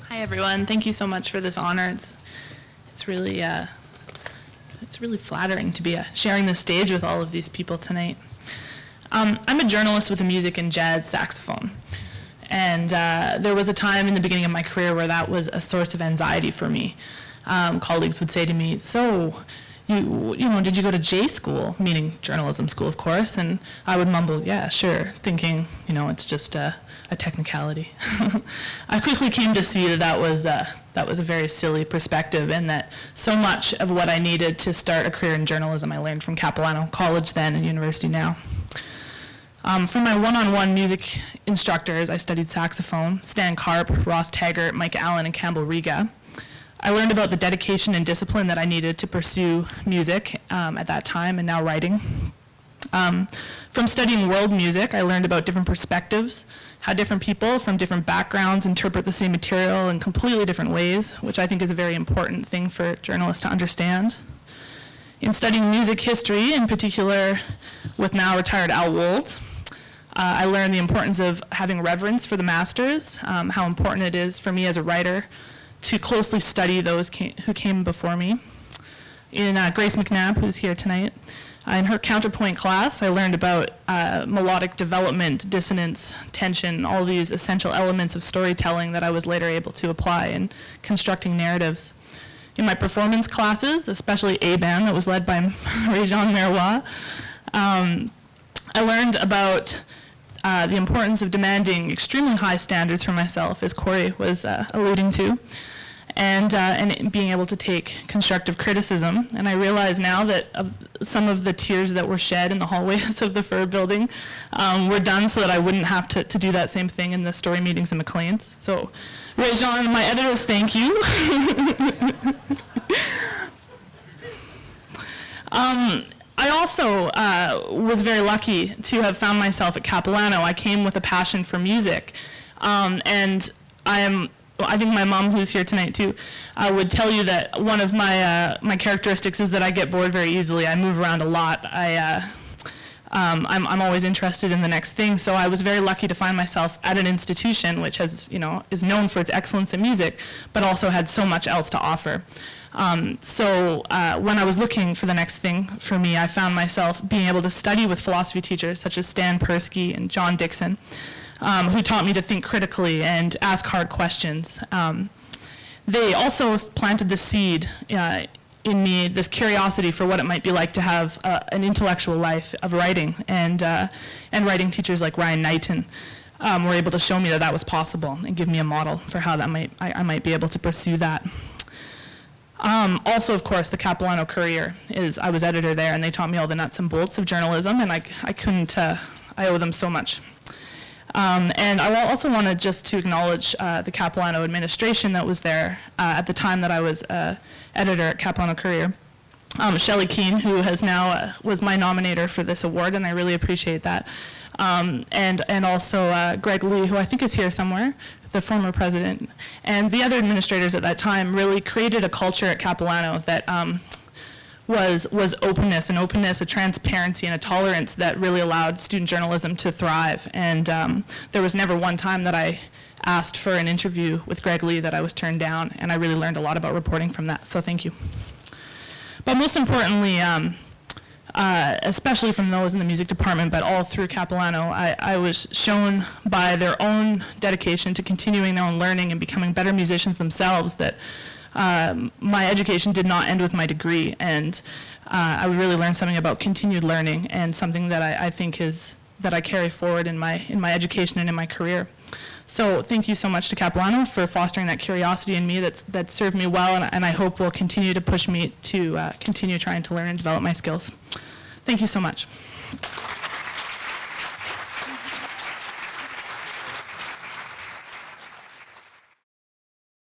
Hi everyone. Thank you so much for this honor. It's really flattering to be sharing the stage with all of these people tonight. I'm a journalist with a music and jazz saxophone, and there was a time in the beginning of my career where that was a source of anxiety for me. Colleagues would say to me, "So, you know, did you go to J school?" Meaning journalism school, of course, and I would mumble, "Yeah, sure," thinking, you know, it's just a technicality. I quickly came to see that that was a very silly perspective, and that so much of what I needed to start a career in journalism I learned from Capilano College then and university now. For my one-on-one music instructors, I studied saxophone, Stan Karp, Ross Taggart, Mike Allen, and Campbell Riga. I learned about the dedication and discipline that I needed to pursue music at that time and now writing. From studying world music, I learned about different perspectives, how different people from different backgrounds interpret the same material in completely different ways, which I think is a very important thing for journalists to understand. In studying music history, in particular with now retired Al Wold, I learned the importance of having reverence for the masters, how important it is for me as a writer to closely study those who came before me. In Grace McNabb, who's here tonight, in her counterpoint class, I learned about melodic development, dissonance, tension, all these essential elements of storytelling that I was later able to apply in constructing narratives. In my performance classes, especially A-Band that was led by Réjean Miroir, I learned about the importance of demanding extremely high standards for myself, as Corey was alluding to, and being able to take constructive criticism. And I realize now that some of the tears that were shed in the hallways of the Fur building were done so that I wouldn't have to do that same thing in the story meetings in Maclean's. So, Réjean, my editors, thank you. I also was very lucky to have found myself at Capilano. I came with a passion for music, and I think my mom, who's here tonight too, would tell you that one of my characteristics is that I get bored very easily. I move around a lot. I'm always interested in the next thing. So I was very lucky to find myself at an institution which has, you know, is known for its excellence in music, but also had so much else to offer. So when I was looking for the next thing for me, I found myself being able to study with philosophy teachers such as Stan Persky and John Dixon, who taught me to think critically and ask hard questions. They also planted the seed in me, this curiosity for what it might be like to have an intellectual life of writing, and writing teachers like Ryan Knighton were able to show me that that was possible and give me a model for how that I might be able to pursue that. Also, of course, the Capilano Courier I was editor there, and they taught me all the nuts and bolts of journalism, and I owe them so much. And I also wanted just to acknowledge the Capilano administration that was there at the time that I was editor at Capilano Courier. Shelley Keane, who has now was my nominator for this award, and I really appreciate that. And also Greg Lee, who I think is here somewhere, the former president, and the other administrators at that time really created a culture at Capilano that was openness, a transparency, and a tolerance that really allowed student journalism to thrive. And there was never one time that I asked for an interview with Greg Lee that I was turned down, and I really learned a lot about reporting from that, so thank you. But most importantly, especially from those in the music department, but all through Capilano, I was shown by their own dedication to continuing their own learning and becoming better musicians themselves that my education did not end with my degree, and I would really learn something about continued learning, and something that I think that I carry forward in my education and in my career. So thank you so much to Capilano for fostering that curiosity in me that served me well, and I hope will continue to push me to continue trying to learn and develop my skills. Thank you so much.